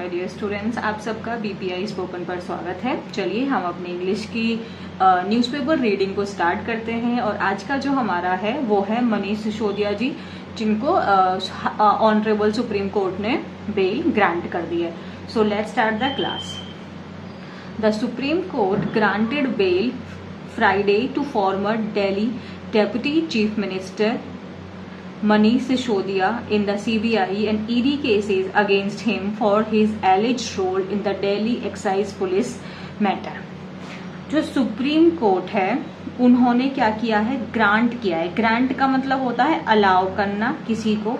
My dear students, आप सबका BPI spoken पर स्वागत है। चलिए हम अपनी इंग्लिश की न्यूज़पेपर रीडिंग को स्टार्ट करते हैं। और आज का जो हमारा है वो है मनीष सिसोदिया जी, जिनको ऑनरेबल सुप्रीम कोर्ट ने बेल ग्रांट कर दी है। So let's start the class. The supreme court granted bail Friday to former Delhi deputy chief minister Manish Sisodia in the CBI and ED cases against him for his alleged role in the Delhi Excise Police matter। जो supreme court है उन्होंने क्या किया है, grant किया है। Grant का मतलब होता है अलाउ करना, किसी को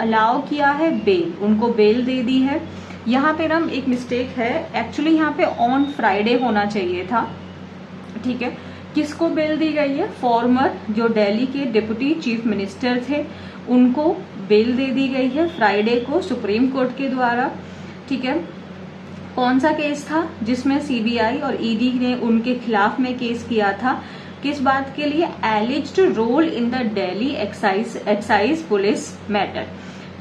अलाउ किया है बेल, उनको बेल दे दी है। यहाँ पे ना एक मिस्टेक है, एक्चुअली यहाँ पे ऑन फ्राइडे होना चाहिए था, ठीक है। किसको बेल दी गई है? फॉर्मर जो दिल्ली के डिप्टी चीफ मिनिस्टर थे उनको बेल दे दी गई है फ्राइडे को सुप्रीम कोर्ट के द्वारा, ठीक है। कौन सा केस था जिसमें सीबीआई और ईडी ने उनके खिलाफ में केस किया था? किस बात के लिए? Alleged role in the Delhi excise police matter.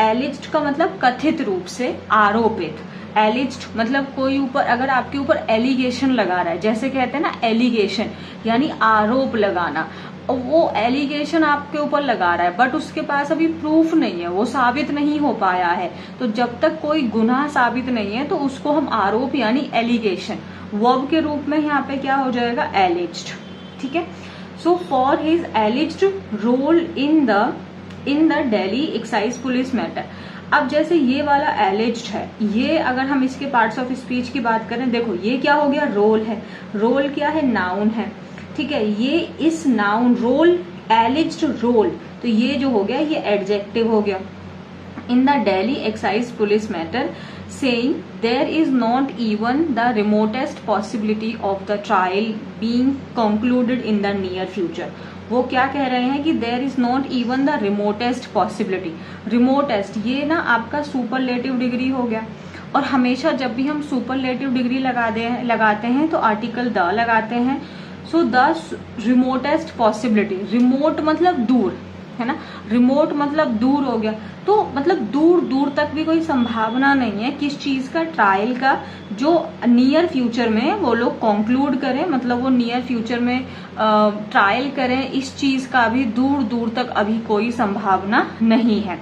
Alleged का मतलब कथित रूप से, आरोपित। एलिज्ड मतलब कोई ऊपर, अगर आपके ऊपर एलिगेशन लगा रहा है, जैसे कहते हैं ना एलिगेशन यानी आरोप लगाना, वो एलिगेशन आपके ऊपर लगा रहा है बट उसके पास अभी प्रूफ नहीं है, वो साबित नहीं हो पाया है। तो जब तक कोई गुनाह साबित नहीं है तो उसको हम आरोप यानी एलिगेशन वर्ब के रूप में यहाँ पे क्या हो जाएगा? एलिज्ड, ठीक है। So for his alleged role in the Delhi excise police matter. अब जैसे ये वाला एलिज्ड है, ये अगर हम इसके पार्ट्स ऑफ स्पीच की बात करें, देखो ये क्या हो गया? रोल है। रोल क्या है? नाउन है, ठीक है। ये इस नाउन रोल, एलिज्ड रोल, तो ये जो हो गया ये एडजेक्टिव हो गया। इन the Delhi excise police matter saying there is not even the remotest possibility of the trial being concluded in the near future। वो क्या कह रहे हैं कि there is not even the remotest possibility। remotest ये ना आपका सुपरलेटिव डिग्री हो गया, और हमेशा जब भी हम सुपरलेटिव डिग्री लगाते हैं तो आर्टिकल द लगाते हैं। So the remotest possibility, remote मतलब दूर है ना, रिमोट मतलब दूर हो गया, तो मतलब दूर दूर तक भी कोई संभावना नहीं है किस चीज का? ट्रायल का, जो नियर फ्यूचर में वो लोग कंक्लूड करें, मतलब वो नियर फ्यूचर में ट्रायल करें, इस चीज का भी दूर दूर तक अभी कोई संभावना नहीं है।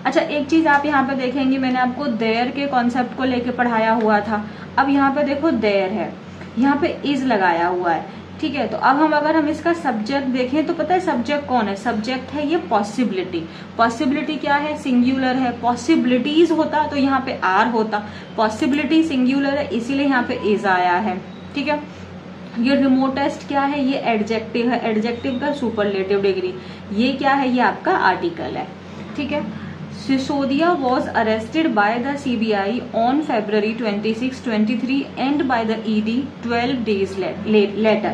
अच्छा, एक चीज आप यहाँ पे देखेंगे, मैंने आपको देयर के कॉन्सेप्ट को लेके पढ़ाया हुआ था। अब यहाँ पे देखो देयर है, यहाँ पे इज लगाया हुआ है, ठीक है। तो अब अगर हम इसका सब्जेक्ट देखें तो पता है सब्जेक्ट कौन है? सब्जेक्ट है ये पॉसिबिलिटी। पॉसिबिलिटी क्या है? सिंगुलर है। पॉसिबिलिटीज होता तो यहाँ पे आर होता, पॉसिबिलिटी सिंगुलर है इसीलिए यहाँ पे इज आया है, ठीक है। ये रिमोटेस्ट क्या है? ये एडजेक्टिव है, एडजेक्टिव का सुपरलेटिव डिग्री। ये क्या है? ये आपका आर्टिकल है, ठीक है। Sisodia was arrested by the CBI on February 26, 2023 and by the ED 12 days later।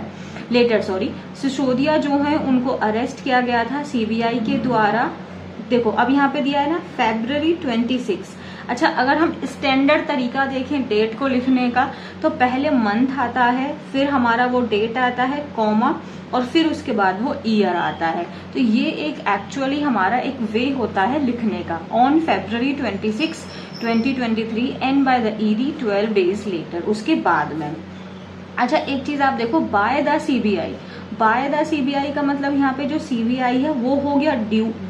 Sisodia जो है उनको अरेस्ट किया गया था सीबीआई के द्वारा। देखो अब यहाँ पे दिया है ना February 26। अच्छा, अगर हम स्टैंडर्ड तरीका देखें डेट को लिखने का, तो पहले मंथ आता है, फिर हमारा वो डेट आता है, कॉमा, और फिर उसके बाद वो ईयर आता है। तो ये एक एक्चुअली हमारा एक वे होता है लिखने का। On February 26, 2023 and by the ED 12 days later, उसके बाद में। अच्छा, एक चीज आप देखो, by the CBI. By the CBI का मतलब यहाँ पे जो सीबीआई है वो हो गया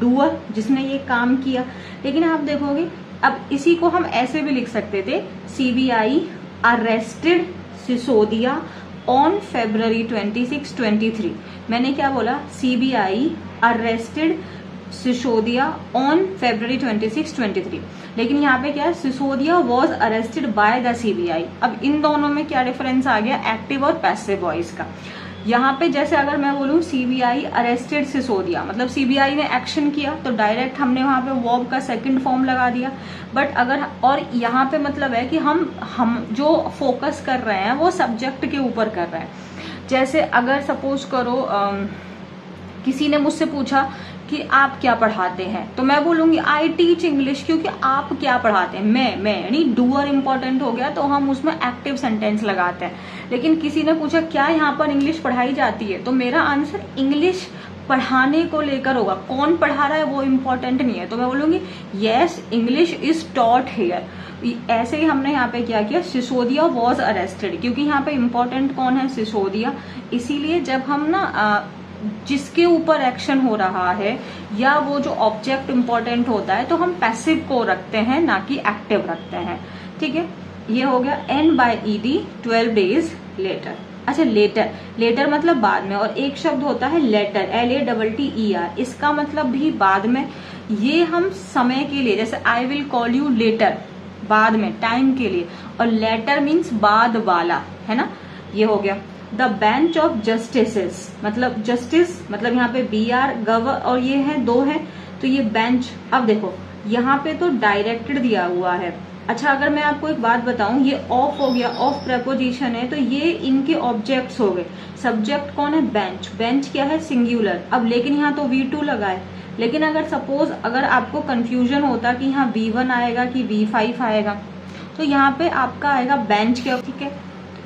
डूअर, जिसने ये काम किया। लेकिन आप देखोगे अब इसी को हम ऐसे भी लिख सकते थे, CBI arrested Sisodia on February 26, 2023। मैंने क्या बोला? CBI arrested Sisodia on February 26, 2023। लेकिन यहाँ पे क्या है? Sisodia was arrested by the CBI. अब इन दोनों में क्या डिफरेंस आ गया? एक्टिव और पैसिव वॉइस का। यहाँ पे जैसे अगर मैं बोलूँ सीबीआई अरेस्टेड सिसोदिया, मतलब सीबीआई ने एक्शन किया तो डायरेक्ट हमने वहां पे वर्ब का सेकंड फॉर्म लगा दिया। बट अगर, और यहाँ पे मतलब है कि हम जो फोकस कर रहे हैं वो सब्जेक्ट के ऊपर कर रहे हैं। जैसे अगर सपोज करो किसी ने मुझसे पूछा कि आप क्या पढ़ाते हैं, तो मैं बोलूंगी आई टीच इंग्लिश, क्योंकि आप क्या पढ़ाते हैं, मैं यानी डूअर इंपॉर्टेंट हो गया तो हम उसमें एक्टिव सेंटेंस लगाते हैं। लेकिन किसी ने पूछा क्या यहाँ पर इंग्लिश पढ़ाई जाती है, तो मेरा आंसर इंग्लिश पढ़ाने को लेकर होगा, कौन पढ़ा रहा है वो इम्पोर्टेंट नहीं है। तो मैं बोलूंगी yes English is taught here. ऐसे ही हमने यहाँ पे क्या किया, सिसोदिया वॉज अरेस्टेड, क्योंकि यहाँ पे इम्पोर्टेंट कौन है, सिसोदिया। इसीलिए जब हम ना जिसके ऊपर एक्शन हो रहा है या वो जो ऑब्जेक्ट इंपॉर्टेंट होता है तो हम पैसिव को रखते हैं, ना कि एक्टिव रखते हैं। ठीक है, ये हो गया and by ED 12 days later. अच्छा, लेटर, लेटर मतलब बाद में, और एक शब्द होता है लेटर, LATTER, इसका मतलब भी बाद में। ये हम समय के लिए, जैसे I will call you later, बाद में, टाइम के लिए, और लेटर मीन्स बाद वाला, है ना। ये हो गया द बेंच ऑफ जस्टिसेस, मतलब जस्टिस मतलब यहाँ पे BR गवर और ये है दो है, तो ये बेंच। अब देखो यहाँ पे तो डायरेक्टेड दिया हुआ है। अच्छा, अगर मैं आपको एक बात बताऊं, ये ऑफ हो गया, ऑफ प्रपोजिशन है, तो ये इनके ऑब्जेक्ट्स हो गए। सब्जेक्ट कौन है, बेंच, बेंच क्या है, सिंगुलर। अब लेकिन यहाँ तो V2 लगा है, लेकिन अगर सपोज अगर आपको कंफ्यूजन होता कि यहाँ V1 आएगा कि V5 आएगा, तो यहाँ पे आपका आएगा बेंच क्या। ठीक है,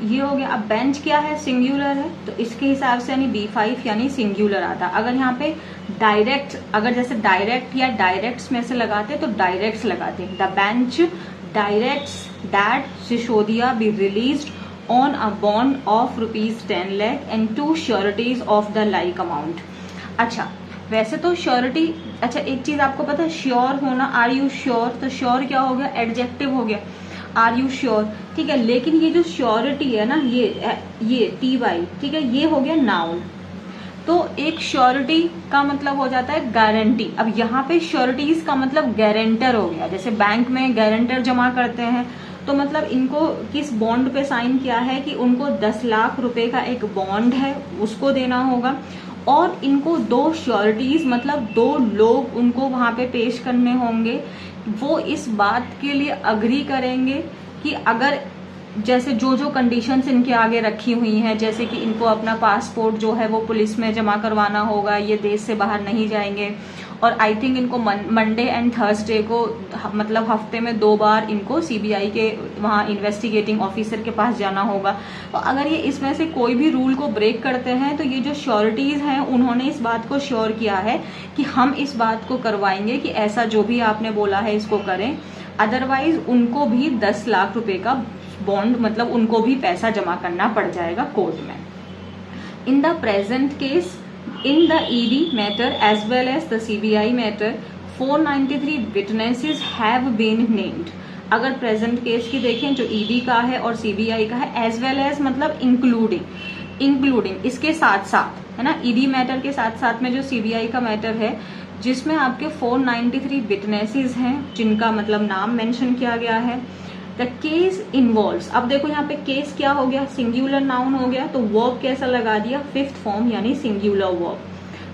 ये हो गया। अब बेंच क्या है, सिंगुलर है, तो इसके हिसाब से यानी B5 यानी सिंगुलर आता। अगर यहाँ पे डायरेक्ट, अगर जैसे डायरेक्ट या डायरेक्ट्स में से लगाते तो डायरेक्ट्स लगाते। The bench directs that Sisodia be released on a bond of ₹10 lakh and 2 sureties of the like amount. अच्छा, वैसे तो श्योरिटी, अच्छा एक चीज आपको पता है, श्योर होना, आर यू श्योर, तो श्योर क्या हो गया, एडजेक्टिव हो गया, आर यू श्योर। ठीक है, लेकिन ये जो श्योरिटी है ना, ये TY, ठीक है, ये हो गया नाउन। तो एक श्योरिटी का मतलब हो जाता है गारंटी। अब यहाँ पे श्योरिटीज का मतलब गारंटर हो गया। जैसे बैंक में गारंटर जमा करते हैं, तो मतलब इनको किस बॉन्ड पे साइन किया है कि उनको 10 लाख रुपए का एक बॉन्ड है, उसको देना होगा, और इनको 2 श्योरिटीज मतलब 2 लोग उनको वहां पे पेश करने होंगे। वो इस बात के लिए अग्री करेंगे कि अगर जैसे जो जो कंडीशंस इनके आगे रखी हुई हैं, जैसे कि इनको अपना पासपोर्ट जो है वो पुलिस में जमा करवाना होगा, ये देश से बाहर नहीं जाएंगे, और आई थिंक इनको मंडे एंड थर्सडे को मतलब हफ्ते में 2 बार इनको CBI के वहाँ इन्वेस्टिगेटिंग ऑफिसर के पास जाना होगा। तो अगर ये इसमें से कोई भी रूल को ब्रेक करते हैं, तो ये जो श्योरिटीज हैं उन्होंने इस बात को श्योर किया है कि हम इस बात को करवाएंगे कि ऐसा जो भी आपने बोला है इसको करें, अदरवाइज उनको भी 10 लाख रुपए का बॉन्ड मतलब उनको भी पैसा जमा करना पड़ जाएगा कोर्ट में। In the present case, in the ED matter as well as the CBI matter, 493 witnesses have been named। अगर प्रेजेंट केस की देखें जो ED का है और CBI का है, as well as मतलब इंक्लूडिंग इसके साथ साथ, है ना, ED मैटर के साथ साथ में जो CBI का मैटर है, जिसमें आपके 493 विटनेसेस हैं जिनका मतलब नाम मेंशन किया गया है। द केस इन्वॉल्व्स, अब देखो यहाँ पे केस क्या हो गया, सिंगुलर नाउन हो गया, तो वर्ब कैसा लगा दिया, 5th फॉर्म यानी सिंगुलर वर्ब।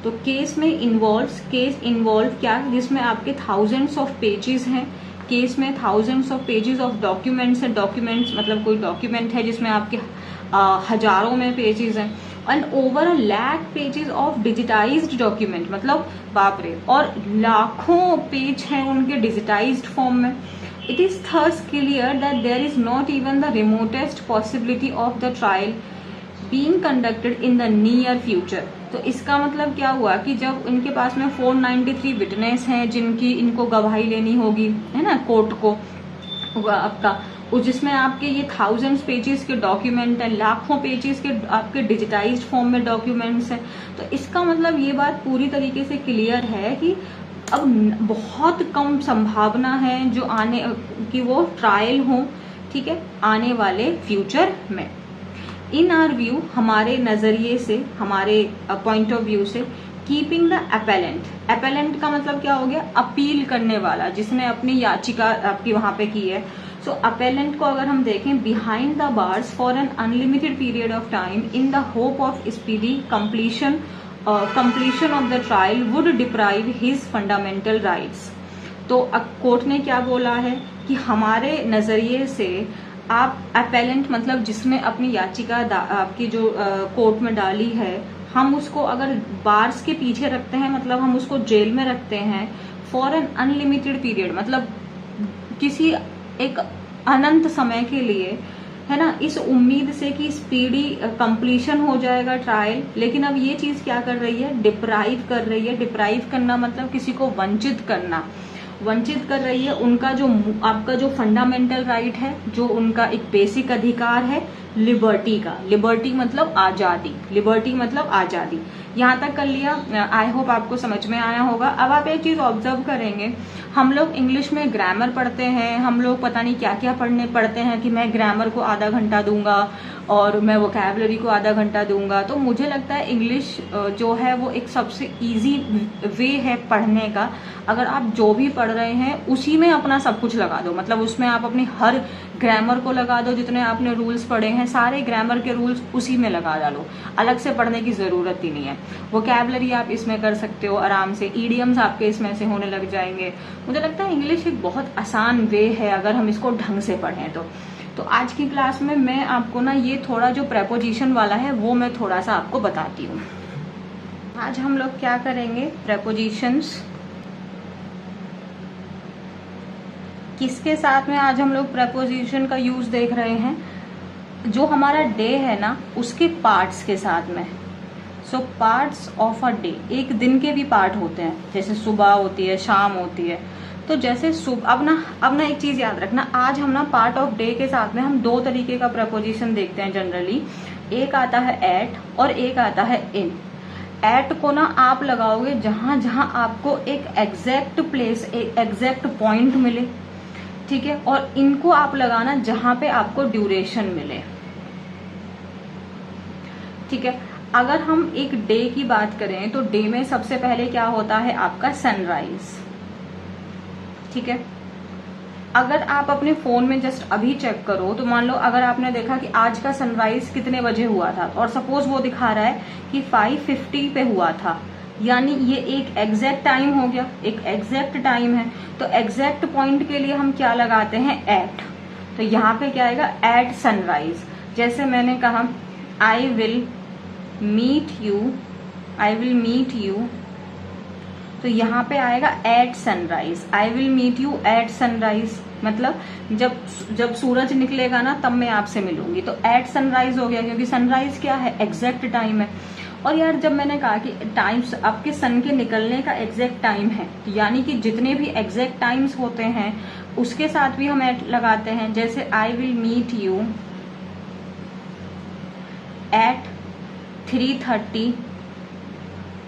तो केस में इन्वॉल्व्स, केस इन्वॉल्व क्या, जिसमें आपके थाउजेंड्स ऑफ पेजेस हैं, केस में thousands of pages of documents है। डॉक्यूमेंट्स मतलब कोई डॉक्यूमेंट है जिसमें आपके हजारों में पेजेस हैं, and over a lakh pages of digitised document, मतलब बाप रे, और लाखों पेज हैं उनके डिजिटाइज्ड फॉर्म में। It is thus clear that there is not even the remotest possibility of the trial being conducted in the near future। तो इसका मतलब क्या हुआ कि जब इनके पास में 493 विटनेस हैं जिनकी इनको गवाही लेनी होगी, है ना, कोर्ट को आपका, जिसमें आपके ये थाउजेंड्स पेजेस के डॉक्यूमेंट हैं, लाखों पेजेस के आपके डिजिटाइज्ड फॉर्म में डॉक्यूमेंट्स हैं। तो इसका मतलब ये बात पूरी तरीके से क्लियर है कि अब बहुत कम संभावना है जो आने कि वो ट्रायल हो, ठीक है, आने वाले फ्यूचर में। इन आर व्यू, हमारे नजरिए से, हमारे पॉइंट ऑफ व्यू से, कीपिंग द अपेलेंट, अपेलेंट का मतलब क्या हो गया, अपील करने वाला, जिसने अपनी याचिका आपकी वहां पे की है। सो अपेलेंट को अगर हम देखें, behind the bars for an unlimited period of time in the hope of speedy completion of the trial would deprive his fundamental rights। तो कोर्ट ने क्या बोला है कि हमारे नजरिए से आप अपेलेंट मतलब जिसने अपनी याचिका आपकी जो कोर्ट में डाली है, हम उसको अगर बार्स के पीछे रखते हैं, मतलब हम उसको जेल में रखते हैं फॉर एन अनलिमिटेड पीरियड, मतलब किसी एक अनंत समय के लिए, है ना, इस उम्मीद से कि स्पीडी कंप्लीशन हो जाएगा ट्रायल। लेकिन अब ये चीज क्या कर रही है, डिप्राइव कर रही है। डिप्राइव करना मतलब किसी को वंचित करना, वंचित कर रही है उनका जो आपका जो फंडामेंटल राइट है, जो उनका एक बेसिक अधिकार है लिबर्टी का। लिबर्टी मतलब आजादी, लिबर्टी मतलब आजादी। यहाँ तक कर लिया, आई होप आपको समझ में आया होगा। अब आप एक चीज ऑब्जर्व करेंगे, हम लोग इंग्लिश में ग्रामर पढ़ते हैं, हम लोग पता नहीं क्या क्या पढ़ते हैं कि मैं ग्रामर को आधा घंटा दूंगा और मैं वोकैबुलरी को आधा घंटा दूंगा। तो मुझे लगता है इंग्लिश जो है वो एक सबसे इजी वे है पढ़ने का। अगर आप जो भी पढ़ रहे हैं उसी में अपना सब कुछ लगा दो, मतलब उसमें आप अपनी हर ग्रामर को लगा दो, जितने आपने रूल्स पढ़े हैं सारे ग्रामर के रूल्स उसी में लगा डालो, अलग से पढ़ने की जरूरत ही नहीं है। वोकैबुलरी आप इसमें कर सकते हो आराम से, ईडियम्स आपके इसमें से होने लग जाएंगे। मुझे लगता है इंग्लिश एक बहुत आसान वे है अगर हम इसको ढंग से पढ़ें तो आज की क्लास में मैं आपको ना ये थोड़ा जो प्रेपोजिशन वाला है वो मैं थोड़ा सा आपको बताती हूँ। आज हम लोग क्या करेंगे, प्रेपोजिशंस किसके साथ में आज हम लोग प्रेपोजिशन का यूज देख रहे हैं, जो हमारा डे है ना उसके पार्ट्स के साथ में। सो पार्ट्स ऑफ अ डे, एक दिन के भी पार्ट होते हैं, जैसे सुबह होती है, शाम होती है। तो जैसे अब ना एक चीज याद रखना, आज हम ना पार्ट ऑफ डे के साथ में हम दो तरीके का प्रपोजिशन देखते हैं जनरली। एक आता है एट और एक आता है इन। एट को ना आप लगाओगे जहां जहां आपको एक एग्जैक्ट प्लेस, एक एग्जैक्ट पॉइंट मिले, ठीक है, और इनको आप लगाना जहां पे आपको ड्यूरेशन मिले, ठीक है। अगर हम एक डे की बात करें तो डे में सबसे पहले क्या होता है आपका सनराइज, ठीक है। अगर आप अपने फोन में जस्ट अभी चेक करो तो मान लो अगर आपने देखा कि आज का सनराइज कितने बजे हुआ था और सपोज वो दिखा रहा है कि 5:50 पे हुआ था, यानी ये एक एग्जैक्ट टाइम हो गया, एक एग्जैक्ट टाइम है। तो एग्जैक्ट पॉइंट के लिए हम क्या लगाते हैं, एट। तो यहाँ पे क्या आएगा, एट सनराइज। जैसे मैंने कहा आई विल मीट यू, तो यहाँ पे आएगा at sunrise. I will meet you at sunrise, मतलब जब सूरज निकलेगा ना तब मैं आपसे मिलूंगी। तो एट सनराइज हो गया, क्योंकि सनराइज क्या है, एग्जैक्ट टाइम है। और यार जब मैंने कहा कि टाइम्स आपके सन के निकलने का एग्जैक्ट टाइम है, यानी कि जितने भी एग्जैक्ट टाइम्स होते हैं उसके साथ भी हम एट लगाते हैं। जैसे I will meet you at 3:30।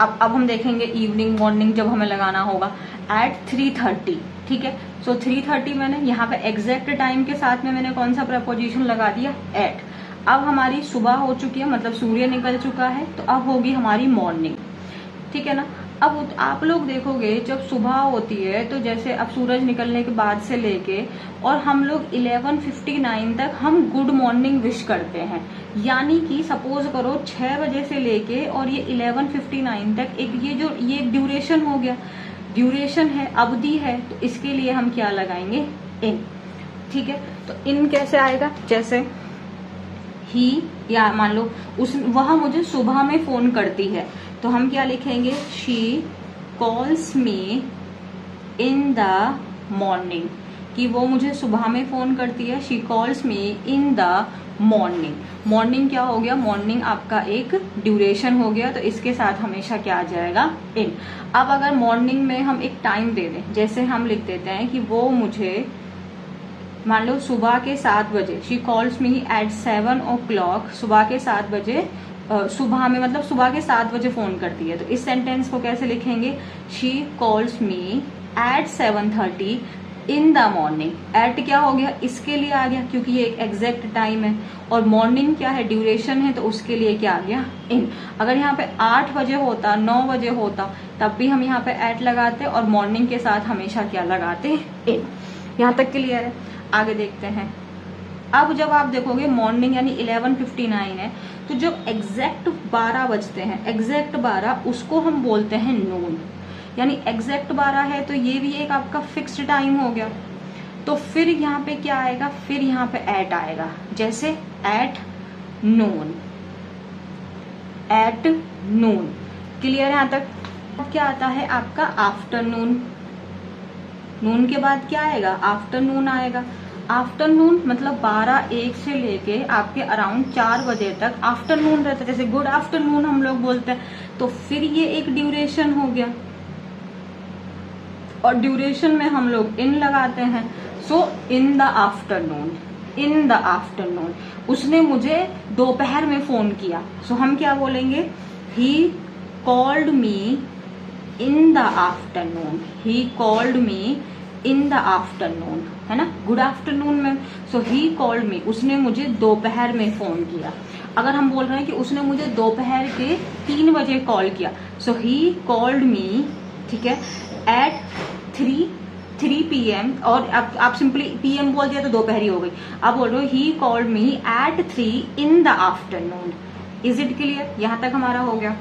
अब हम देखेंगे इवनिंग मॉर्निंग जब हमें लगाना होगा एट 3:30, ठीक है। सो 3:30 मैंने यहाँ पे एग्जैक्ट टाइम के साथ में मैंने कौन सा प्रपोजिशन लगा दिया, एट। अब हमारी सुबह हो चुकी है, मतलब सूर्य निकल चुका है, तो अब होगी हमारी मॉर्निंग, ठीक है ना। अब आप लोग देखोगे जब सुबह होती है तो जैसे अब सूरज निकलने के बाद से लेके और हम लोग 11:59 तक हम गुड मॉर्निंग विश करते हैं, यानी कि सपोज करो 6 बजे से लेके और ये 11:59 तक ये ड्यूरेशन हो गया, ड्यूरेशन है, अवधि है। तो इसके लिए हम क्या लगाएंगे, इन, ठीक है। तो इन कैसे आएगा, जैसे ही, या मान लो वह मुझे सुबह में फोन करती है, तो हम क्या लिखेंगे, she calls me in the morning, कि वो मुझे सुबह में फोन करती है, she calls me in the morning. Morning क्या हो गया, मॉर्निंग आपका एक ड्यूरेशन हो गया, तो इसके साथ हमेशा क्या आ जाएगा, इन। अब अगर मॉर्निंग में हम एक टाइम दे दें, जैसे हम लिख देते हैं कि वो मुझे मान लो सुबह के 7 बजे, she calls me eight 7 o'clock, सुबह के 7 बजे, सुबह में मतलब सुबह के 7 बजे फोन करती है। तो इस सेंटेंस को कैसे लिखेंगे, she calls me at 7:30 in the morning. At क्या हो गया, इसके लिए आ गया क्योंकि ये एक एग्जैक्ट टाइम है, और मॉर्निंग क्या है, ड्यूरेशन है, तो उसके लिए क्या आ गया, इन। अगर यहाँ पे 8 बजे होता, 9 बजे होता, तब भी हम यहाँ पे एट लगाते और मॉर्निंग के साथ हमेशा क्या लगाते, इन। यहाँ तक क्लियर है, आगे देखते हैं। अब जब आप देखोगे मॉर्निंग यानी 11:59 है, तो जब एग्जैक्ट 12 बजते हैं, एग्जैक्ट 12, उसको हम बोलते हैं नून, यानी एग्जैक्ट 12 है तो ये भी एक आपका फिक्स्ड टाइम हो गया। तो फिर यहाँ पे क्या आएगा, फिर यहाँ पे एट आएगा, जैसे at noon, at noon. Clear है यहाँ तक। अब क्या आता है आपका आफ्टरनून, नून के बाद क्या आएगा, आफ्टरनून आएगा। आफ्टरनून मतलब 12-1 से लेके आपके अराउंड 4 बजे तक आफ्टरनून रहता है, जैसे गुड आफ्टरनून हम लोग बोलते हैं। तो फिर ये एक ड्यूरेशन हो गया, और ड्यूरेशन में हम लोग इन लगाते हैं। So in the afternoon, in the afternoon, उसने मुझे दोपहर में फोन किया। सो हम क्या बोलेंगे, he called me in the afternoon, he called me in the afternoon, है ना, गुड आफ्टरनून में। सो ही कॉल्ड मी, उसने मुझे दोपहर में फोन किया। अगर हम बोल रहे हैं कि उसने मुझे दोपहर के 3 बजे कॉल किया, सो ही कॉल्ड मी, ठीक है, एट 3 PM, और आप सिंपली PM बोल दिया तो दोपहरी हो गई। आप बोल रहे हो he called me at 3 in the afternoon. Is it clear? यहां तक हमारा हो गया।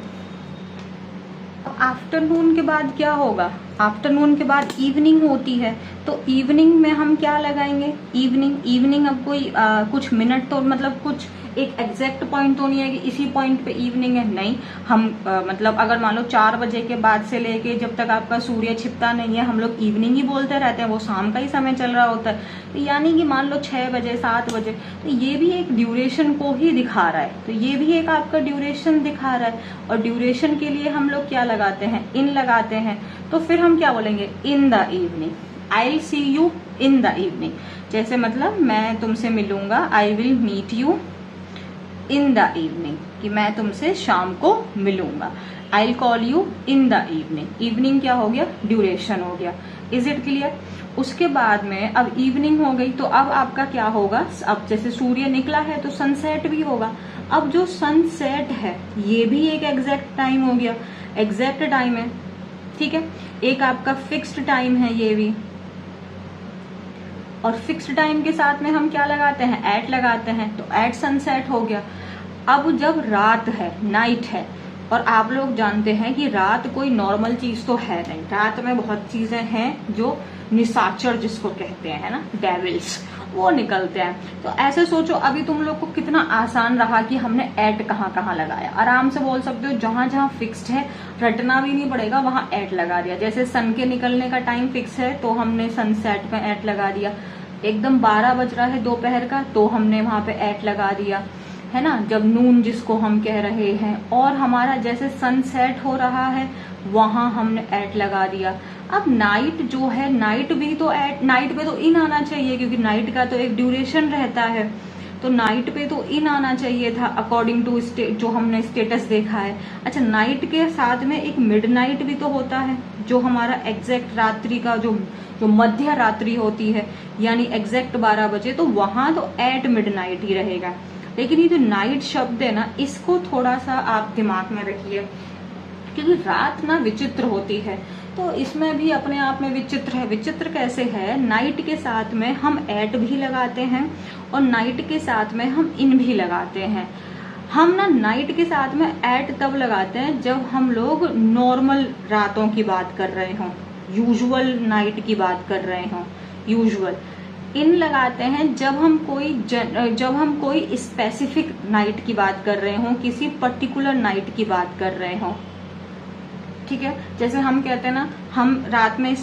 आफ्टरनून के बाद क्या होगा, आफ्टरनून के बाद इवनिंग होती है। तो इवनिंग में हम क्या लगाएंगे, इवनिंग अब कोई कुछ मिनट तो मतलब कुछ एक एग्जैक्ट पॉइंट तो नहीं है कि इसी पॉइंट पे इवनिंग है, नहीं। हम मतलब अगर मान लो 4 बजे के बाद से लेके जब तक आपका सूर्य छिपता नहीं है, हम लोग इवनिंग ही बोलते रहते हैं, वो शाम का ही समय चल रहा होता है। तो यानी कि मान लो 6 बजे 7 बजे, तो ये भी एक ड्यूरेशन को ही दिखा रहा है। तो ये भी एक आपका ड्यूरेशन दिखा रहा है। और ड्यूरेशन के लिए हम लोग क्या लगाते हैं, इन लगाते हैं। तो फिर हम क्या बोलेंगे, in the evening, I will see you in the evening. जैसे मतलब मैं तुमसे मिलूंगा, I will meet you in the evening, कि मैं तुमसे शाम को मिलूंगा। I will call you in the evening. Evening क्या हो गया, ड्यूरेशन हो गया। Is it clear? उसके बाद में अब इवनिंग हो गई, तो अब आपका क्या होगा, अब जैसे सूर्य निकला है तो सनसेट भी होगा। अब जो सनसेट है ये भी एक एग्जैक्ट टाइम हो गया, एग्जैक्ट टाइम है, ठीक है। एक आपका फिक्स्ड टाइम है ये भी। और फिक्स्ड टाइम के साथ में हम क्या लगाते हैं, एट लगाते हैं, तो एट सनसेट हो गया। अब जब रात है, नाइट है, और आप लोग जानते हैं कि रात कोई नॉर्मल चीज तो है नहीं, रात में बहुत चीजें हैं जो निशाचर जिसको कहते हैं, है ना, डेविल्स, वो निकलते हैं। तो ऐसे सोचो, अभी तुम लोग को कितना आसान रहा कि हमने एट कहाँ कहाँ लगाया। आराम से बोल सकते हो, जहां जहां फिक्स्ड है, रटना भी नहीं पड़ेगा, वहां एट लगा दिया। जैसे सन के निकलने का टाइम फिक्स है तो हमने सनसेट में एट लगा दिया। एकदम 12 बज रहा है दोपहर का, तो हमने वहां पे एट लगा दिया, है ना। जब नून जिसको हम कह रहे हैं, और हमारा जैसे सनसेट हो रहा है वहां हमने एट लगा दिया। अब नाइट जो है, नाइट भी तो एट, नाइट पे तो इन आना चाहिए, क्योंकि नाइट का तो एक ड्यूरेशन रहता है। तो नाइट पे तो इन आना चाहिए था अकॉर्डिंग टू जो हमने स्टेटस देखा है। अच्छा, नाइट के साथ में एक मिडनाइट भी तो होता है, जो हमारा एग्जैक्ट रात्रि का जो मध्य रात्रि होती है, यानी एग्जैक्ट 12 बजे, तो वहां तो एट मिडनाइट ही रहेगा। लेकिन ये जो नाइट शब्द है ना, इसको थोड़ा सा आप दिमाग में रखिए, क्योंकि रात ना विचित्र होती है, तो इसमें भी अपने आप में विचित्र है। विचित्र कैसे है, नाइट के साथ में हम एट भी लगाते हैं और नाइट के साथ में हम इन भी लगाते हैं। हम ना नाइट के साथ में एट तब लगाते हैं जब हम लोग नॉर्मल रातों की बात कर रहे हों, यूजुअल नाइट की बात कर रहे हों, यूजुअल। इन लगाते हैं जब हम कोई स्पेसिफिक नाइट की बात कर रहे हों, किसी पर्टिकुलर नाइट की बात कर रहे हों, ठीक है। जैसे हम कहते हैं ना, हम रात में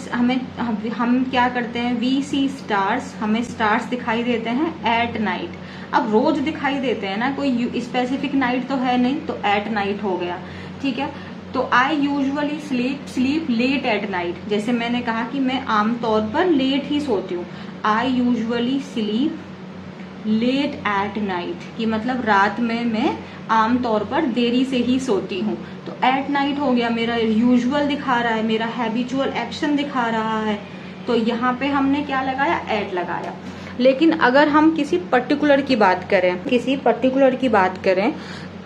हम क्या करते हैं, वी सी स्टार्स, हमें स्टार्स दिखाई देते हैं एट नाइट। अब रोज दिखाई देते हैं ना, कोई स्पेसिफिक नाइट तो है नहीं, तो एट नाइट हो गया, ठीक है। तो I usually sleep late at night, जैसे मैंने कहा कि मैं आमतौर पर लेट ही सोती हूँ। I usually sleep late at night, कि मतलब रात में मैं आमतौर पर देरी से ही सोती हूँ। तो एट नाइट हो गया, मेरा यूजुअल दिखा रहा है, मेरा हैबिचुअल एक्शन दिखा रहा है, तो यहाँ पे हमने क्या लगाया, एट लगाया। लेकिन अगर हम किसी पर्टिकुलर की बात करें,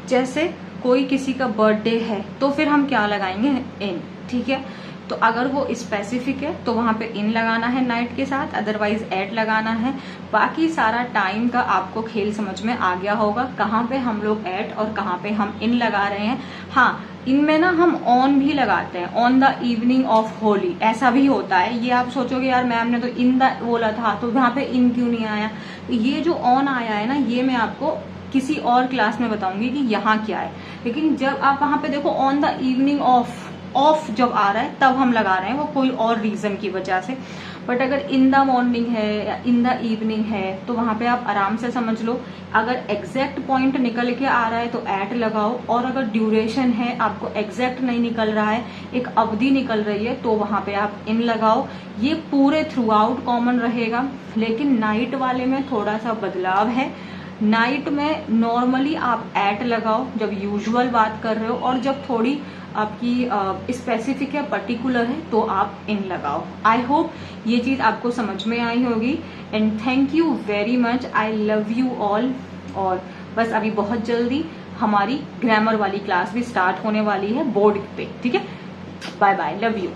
जैसे कोई किसी का बर्थडे है, तो फिर हम क्या लगाएंगे, इन, ठीक है। तो अगर वो स्पेसिफिक है तो वहां पे इन लगाना है नाइट के साथ, अदरवाइज एट लगाना है। बाकी सारा टाइम का आपको खेल समझ में आ गया होगा, कहाँ पे हम लोग एट और कहाँ पे हम इन लगा रहे हैं। हाँ, इनमें ना हम ऑन भी लगाते हैं, on the evening of Holi, ऐसा भी होता है। ये आप सोचोगे यार मैम ने तो इन द बोला था, तो वहां पे इन क्यों नहीं आया। ये जो ऑन आया है ना, ये मैं आपको किसी और क्लास में बताऊंगी कि यहाँ क्या है। लेकिन जब आप वहां पे देखो ऑन द इवनिंग ऑफ जब आ रहा है तब हम लगा रहे हैं, वो कोई और रीजन की वजह से। बट अगर इन द मॉर्निंग है या इन द इवनिंग है तो वहां पे आप आराम से समझ लो। अगर एग्जैक्ट पॉइंट निकल के आ रहा है तो एट लगाओ, और अगर ड्यूरेशन है आपको एग्जैक्ट नहीं निकल रहा है, एक अवधि निकल रही है, तो वहां पे आप इन लगाओ। ये पूरे थ्रू आउट कॉमन रहेगा, लेकिन नाइट वाले में थोड़ा सा बदलाव है। नाइट में नॉर्मली आप एट लगाओ जब यूजुअल बात कर रहे हो, और जब थोड़ी आपकी स्पेसिफिक या पर्टिकुलर है तो आप इन लगाओ। आई होप ये चीज आपको समझ में आई होगी, and thank you very much, I love you all. और बस अभी बहुत जल्दी हमारी ग्रामर वाली क्लास भी स्टार्ट होने वाली है बोर्ड पे, ठीक है। Bye bye, love you.